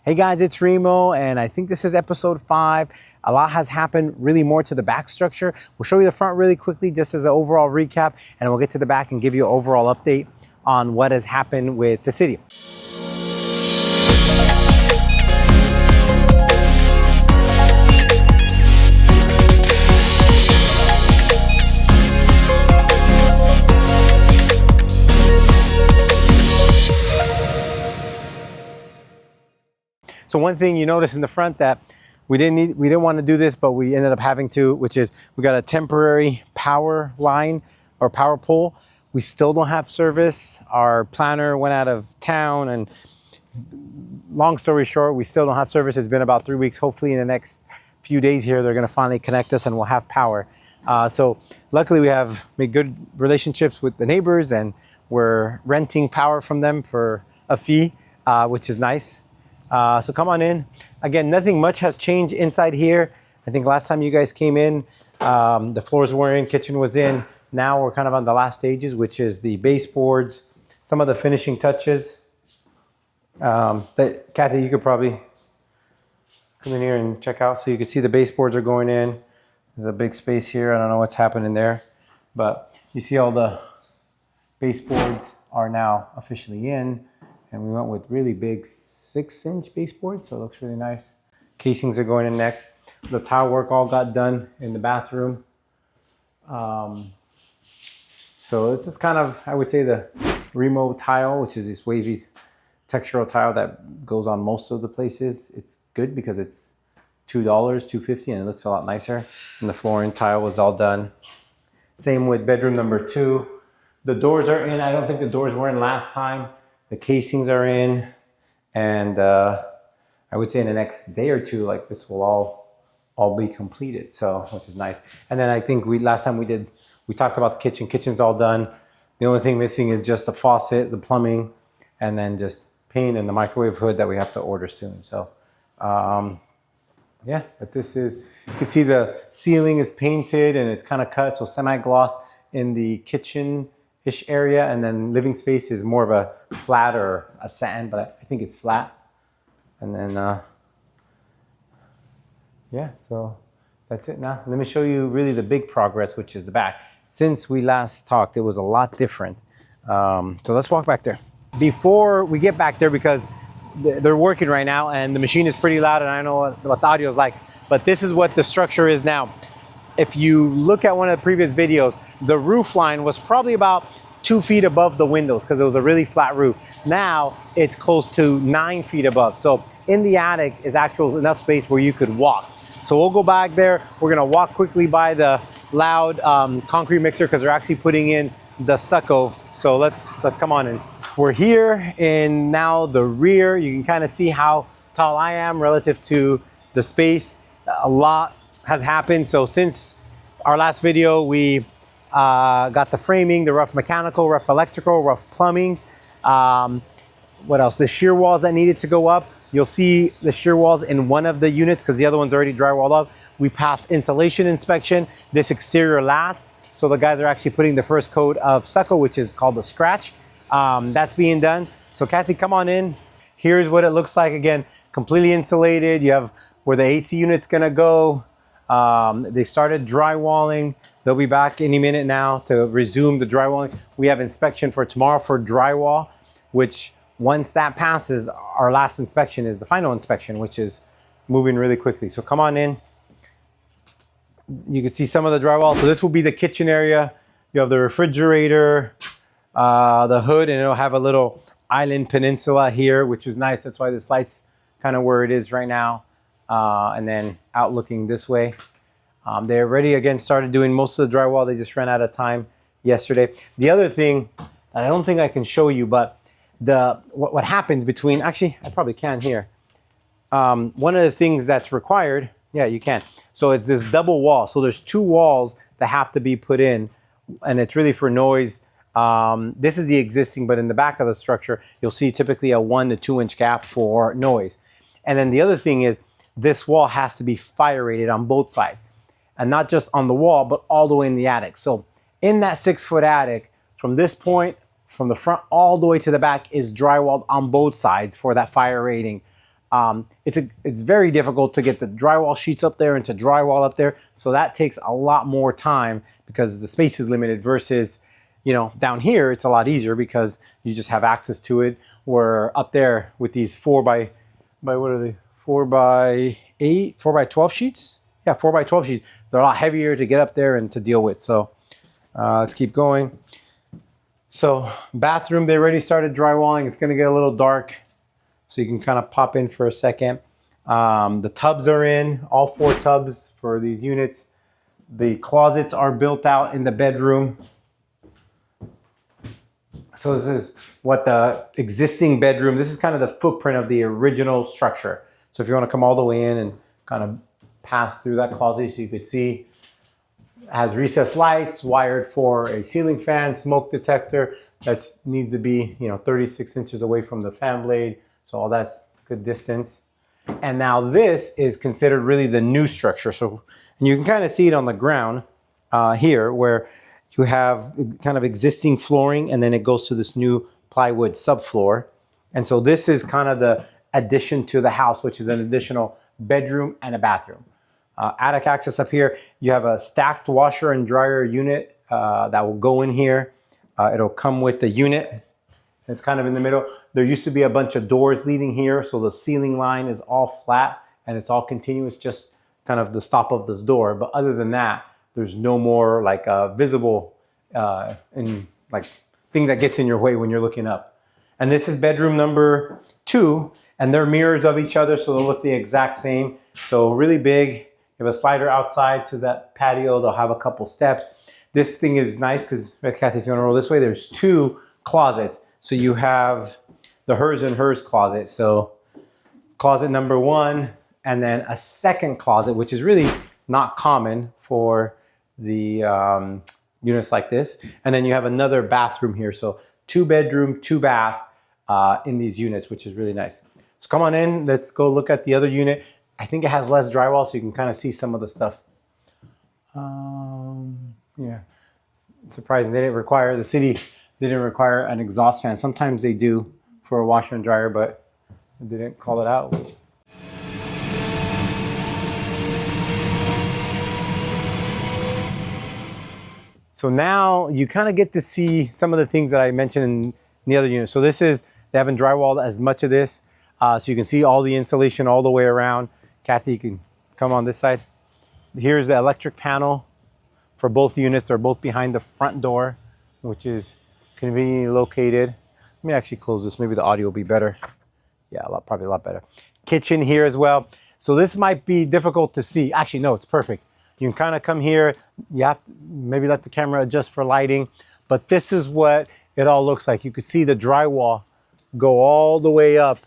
Hey guys, it's Remo, and I think this is episode 5. A lot has happened, really more to the back structure. We'll show you the front really quickly just as an overall recap, and we'll get to the back and give you an overall update on what has happened with the city. So one thing you notice in the front that we didn't want to do this, but we ended up having to, which is we got a temporary power line or power pole. We still don't have service. Our planner went out of town, and long story short, we still don't have service. It's been about 3 weeks. Hopefully in the next few days here, they're going to finally connect us and we'll have power. So luckily we have made good relationships with the neighbors, and we're renting power from them for a fee, which is nice. So come on in. Again, nothing much has changed inside here. I think last time you guys came in, the floors were in, kitchen was in. Now we're kind of on the last stages, which is the baseboards, some of the finishing touches. Kathy, you could probably come in here and check out. So you can see the baseboards are going in. There's a big space here. I don't know what's happening there, but you see all the baseboards are now officially in, and we went with really big 6-inch baseboard, so it looks really nice. Casings are going in next. The tile work all got done in the bathroom. So it's just kind of, I would say, the Remo tile, which is this wavy textural tile that goes on most of the places. It's good because it's $2, $2.50, and it looks a lot nicer. And the flooring tile was all done. Same with bedroom number 2. The doors are in. I don't think the doors were in last time. The casings are in. And I would say in the next day or two, like, this will all be completed. So, which is nice. And then I think last time we talked about the kitchen. Kitchen's all done. The only thing missing is just the faucet, the plumbing, and then just paint and the microwave hood that we have to order soon. So, yeah, but this is, you can see the ceiling is painted and it's kind of cut, so semi-gloss in the kitchen-ish area, and then living space is more of a flat or a satin, but I think it's flat. And then, yeah, so that's it now. Let me show you really the big progress, which is the back. Since we last talked, it was a lot different. So let's walk back there. Before we get back there, because they're working right now and the machine is pretty loud, and I know what the audio is like, but this is what the structure is now. If you look at one of the previous videos, the roof line was probably about 2 feet above the windows because it was a really flat roof. Now it's close to 9 feet above. So in the attic is actual enough space where you could walk. So we'll go back there. We're gonna walk quickly by the loud concrete mixer because they're actually putting in the stucco. So let's come on in. We're here in now the rear. You can kind of see how tall I am relative to the space. A lot has happened. So since our last video, we got the framing, the rough mechanical, rough electrical, rough plumbing. What else? The shear walls that needed to go up. You'll see the shear walls in one of the units because the other one's already drywalled up. We passed insulation inspection, this exterior lath. So the guys are actually putting the first coat of stucco, which is called the scratch. That's being done. So Kathy, come on in. Here's what it looks like. Again, completely insulated. You have where the AC unit's gonna go. They started drywalling. They'll be back any minute now to resume the drywalling. We have inspection for tomorrow for drywall, which once that passes, our last inspection is the final inspection, which is moving really quickly. So come on in. You can see some of the drywall. So this will be the kitchen area. You have the refrigerator, the hood, and it'll have a little island peninsula here, which is nice. That's why this light's kind of where it is right now. And then out looking this way. They already, again, started doing most of the drywall. They just ran out of time yesterday. The other thing, I don't think I can show you, but what happens between, actually, I probably can here. One of the things that's required, yeah, you can. So it's this double wall. So there's 2 walls that have to be put in, and it's really for noise. This is the existing, but in the back of the structure, you'll see typically a 1 to 2 inch gap for noise. And then the other thing is this wall has to be fire rated on both sides, and not just on the wall, but all the way in the attic. So in that 6-foot attic, from this point, from the front all the way to the back, is drywalled on both sides for that fire rating. It's very difficult to get the drywall sheets up there and to drywall up there. So that takes a lot more time because the space is limited versus, you know, down here, it's a lot easier because you just have access to it. Where up there with these 4 by what are they? 4 by 8, 4 by 12 sheets. Yeah, 4 by 12 sheets. They're a lot heavier to get up there and to deal with. So let's keep going. So bathroom, they already started drywalling. It's gonna get a little dark. So you can kind of pop in for a second. The tubs are in, all 4 tubs for these units. The closets are built out in the bedroom. So this is what the existing bedroom, this is kind of the footprint of the original structure. So if you want to come all the way in and kind of pass through that closet so you could see, it has recessed lights, wired for a ceiling fan, smoke detector. That needs to be, you know, 36 inches away from the fan blade. So all that's good distance. And now this is considered really the new structure. So, and you can kind of see it on the ground here where you have kind of existing flooring and then it goes to this new plywood subfloor. And so this is kind of the addition to the house, which is an additional bedroom and a bathroom. Attic access up here, you have a stacked washer and dryer unit that will go in here. It'll come with the unit. It's kind of in the middle. There used to be a bunch of doors leading here, so the ceiling line is all flat and it's all continuous, just kind of the stop of this door. But other than that, there's no more like visible thing that gets in your way when you're looking up. And this is bedroom number 2, and they're mirrors of each other, so they'll look the exact same. So really big. You have a slider outside to that patio. They'll have a couple steps. This thing is nice because, Kathy, if you want to roll this way, there's 2 closets. So you have the hers and hers closet. So closet number 1, and then a second closet, which is really not common for the units like this. And then you have another bathroom here. So 2 bedroom, 2 bath in these units, which is really nice. So come on in, let's go look at the other unit. I think it has less drywall, so you can kind of see some of the stuff. Yeah, it's surprising. The city didn't require an exhaust fan. Sometimes they do for a washer and dryer, but they didn't call it out. So now you kind of get to see some of the things that I mentioned in the other unit. So this is, they haven't drywalled as much of this. So you can see all the insulation all the way around. Kathy, you can come on this side. Here's the electric panel for both units. They're both behind the front door, which is conveniently located. Let me actually close this. Maybe the audio will be better. Yeah, probably a lot better. Kitchen here as well. So this might be difficult to see. Actually, no, it's perfect. You can kind of come here. You have to maybe let the camera adjust for lighting. But this is what it all looks like. You could see the drywall go all the way up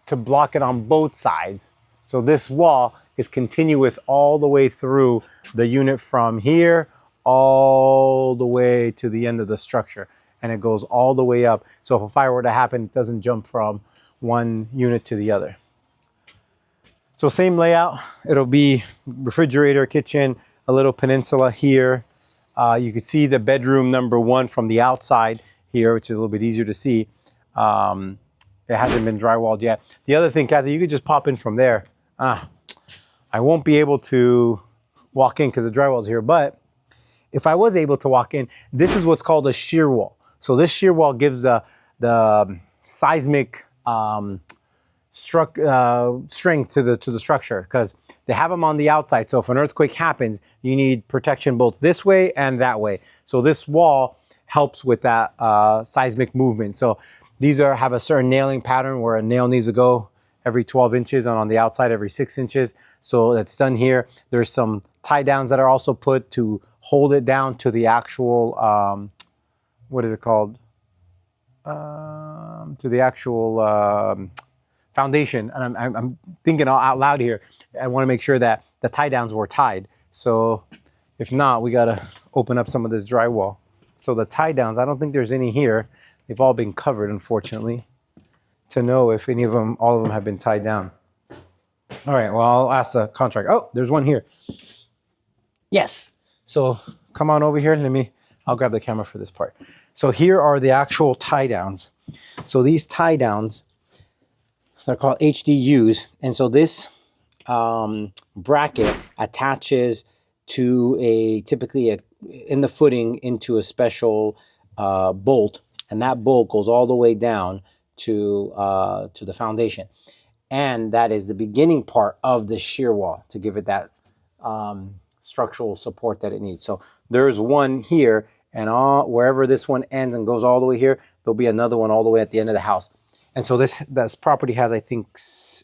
to block it on both sides. So this wall is continuous all the way through the unit from here all the way to the end of the structure. And it goes all the way up. So if a fire were to happen, it doesn't jump from one unit to the other. So same layout. It'll be refrigerator, kitchen, a little peninsula here. You could see the bedroom number 1 from the outside here, which is a little bit easier to see. It hasn't been drywalled yet. The other thing, Kathy, you could just pop in from there. I won't be able to walk in because the drywall's here, but if I was able to walk in, this is what's called a shear wall. So this shear wall gives the seismic strength to the structure because they have them on the outside. So if an earthquake happens, you need protection both this way and that way. So this wall helps with that seismic movement. So these have a certain nailing pattern where a nail needs to go every 12 inches and on the outside every 6 inches. So that's done here. There's some tie downs that are also put to hold it down to the actual, what is it called? To the actual foundation. And I'm thinking out loud here. I want to make sure that the tie downs were tied. So if not, we got to open up some of this drywall. So the tie downs, I don't think there's any here. They've all been covered, unfortunately, to know if any of them, all of them have been tied down. All right, well, I'll ask the contractor. Oh, there's one here. Yes. So come on over here. I'll grab the camera for this part. So here are the actual tie downs. So these tie downs, they're called HDUs. And so this bracket attaches to typically in the footing into a special bolt. And that bolt goes all the way down to the foundation. And that is the beginning part of the shear wall to give it that structural support that it needs. So there's one here, and wherever this one ends and goes all the way here, there'll be another one all the way at the end of the house. And so this property has, I think,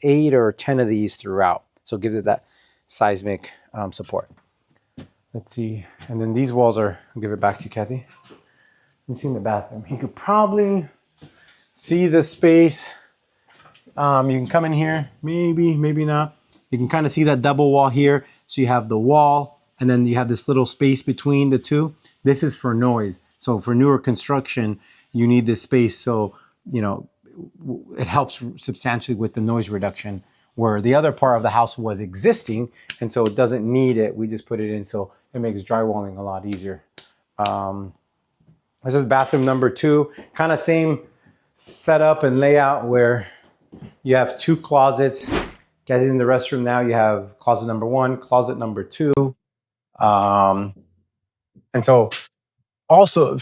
8 or 10 of these throughout. So it gives it that seismic support. Let's see. And then these walls are, I'll give it back to you, Kathy. Let me see in the bathroom. You could probably see the space. You can come in here, maybe not. You can kind of see that double wall here. So you have the wall, and then you have this little space between the two. This is for noise. So for newer construction, you need this space. So, you know, it helps substantially with the noise reduction, where the other part of the house was existing. And so it doesn't need it. We just put it in. So it makes drywalling a lot easier. This is bathroom number 2, kind of same setup and layout where you have 2 closets. Get in the restroom now. You have closet number 1, closet number 2. And so also,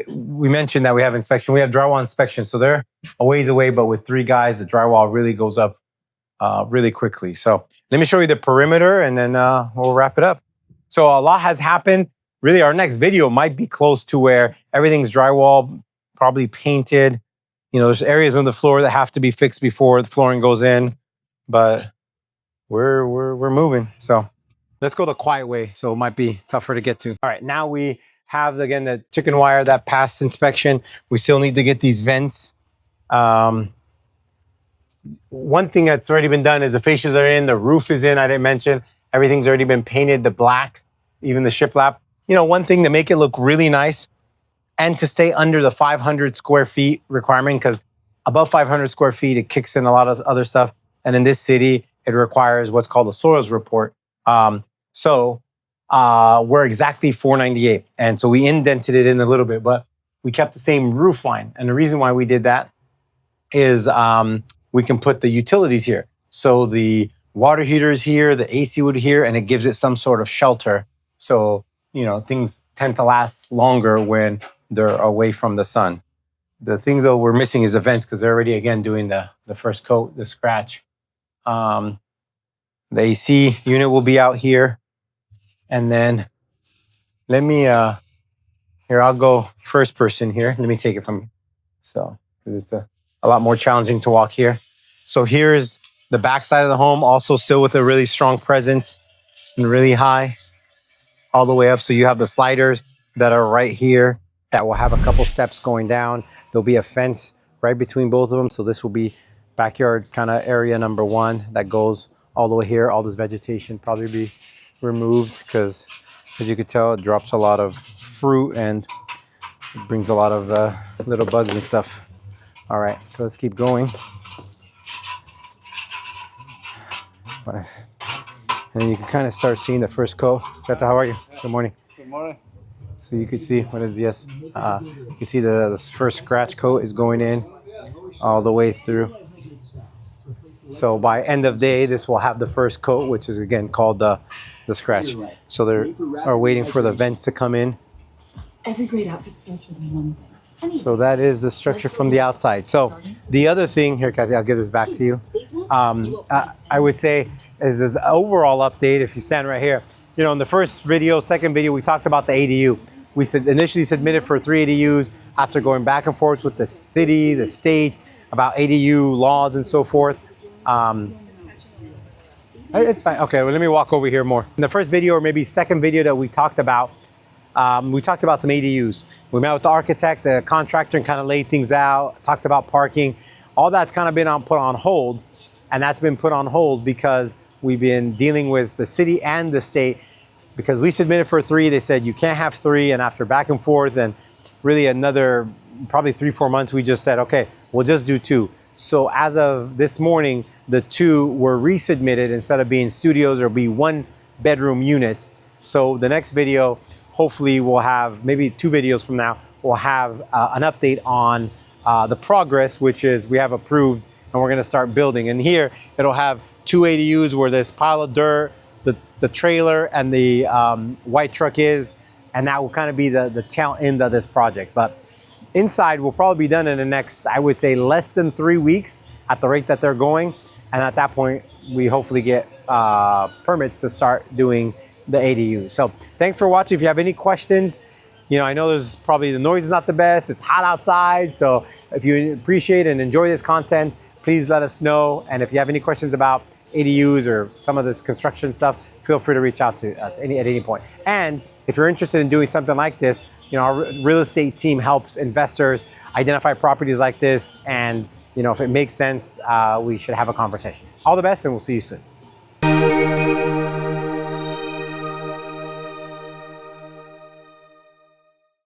we mentioned that we have inspection. We have drywall inspection. So they're a ways away, but with 3 guys, the drywall really goes up really quickly. So let me show you the perimeter, and then we'll wrap it up. So a lot has happened. Really, our next video might be close to where everything's drywall, probably painted. You know, there's areas on the floor that have to be fixed before the flooring goes in, but we're moving. So let's go the quiet way. So it might be tougher to get to. All right, now we have, again, the chicken wire that passed inspection. We still need to get these vents. One thing that's already been done is the fascias are in, the roof is in, I didn't mention. Everything's already been painted, the black, even the shiplap. You know, one thing to make it look really nice and to stay under the 500 square feet requirement, because above 500 square feet, it kicks in a lot of other stuff. And in this city, it requires what's called a soils report. So we're exactly 498. And so we indented it in a little bit, but we kept the same roof line. And the reason why we did that is we can put the utilities here. So the water heater is here, the AC would here, and it gives it some sort of shelter. So, you know, things tend to last longer when they're away from the sun. The thing, though, we're missing is the vents, because they're already, again, doing the first coat, the scratch. The AC unit will be out here. And then let me, here, I'll go first person here. Let me take it from, so it's a lot more challenging to walk here. So here's the back side of the home, also still with a really strong presence and really high all the way up. So you have the sliders that are right here that will have a couple steps going down. There'll be a fence right between both of them. So this will be backyard kind of area number 1 that goes all the way here. All this vegetation probably be removed because, as you could tell, it drops a lot of fruit and it brings a lot of little bugs and stuff. All right, so let's keep going. And then you can kind of start seeing the first coat. Beto, how are you? Good morning. Good morning. So you could see, what is this? You can see the first scratch coat is going in all the way through. So by end of day, this will have the first coat, which is again called the scratch. So they are waiting for the vents to come in. Every great outfit starts with one thing. So that is the structure from the outside. So the other thing, here, Kathy, I'll give this back to you. I would say is this overall update, if you stand right here. You know, in the first video, second video, we talked about the ADU. We initially submitted for 3 ADUs after going back and forth with the city, the state, about ADU laws and so forth. It's fine. Okay, well, let me walk over here more. In the first video, or maybe second video that we talked about some ADUs. We met with the architect, the contractor, and kind of laid things out, talked about parking. All that's kind of been put on hold. And that's been put on hold because we've been dealing with the city and the state, because we submitted for 3. They said you can't have 3. And after back and forth and really another probably 3-4 months, we just said, okay, we'll just do 2. So as of this morning, the 2 were resubmitted. Instead of being studios, there'll be 1-bedroom units. So the next video, hopefully we'll have, maybe 2 videos from now, we'll have an update on the progress, which is we have approved and we're gonna start building. And here it'll have 2 ADUs where this pile of dirt, the trailer and the white truck is, and that will kind of be the tail end of this project. But inside will probably be done in the next, I would say, less than 3 weeks at the rate that they're going. And at that point, we hopefully get permits to start doing the ADU. So thanks for watching. If you have any questions, I know there's probably the noise is not the best. It's hot outside. So if you appreciate and enjoy this content, please let us know. And if you have any questions about ADUs or some of this construction stuff, feel free to reach out to us at any point. And if you're interested in doing something like this, our real estate team helps investors identify properties like this. And if it makes sense, we should have a conversation. All the best, and we'll see you soon.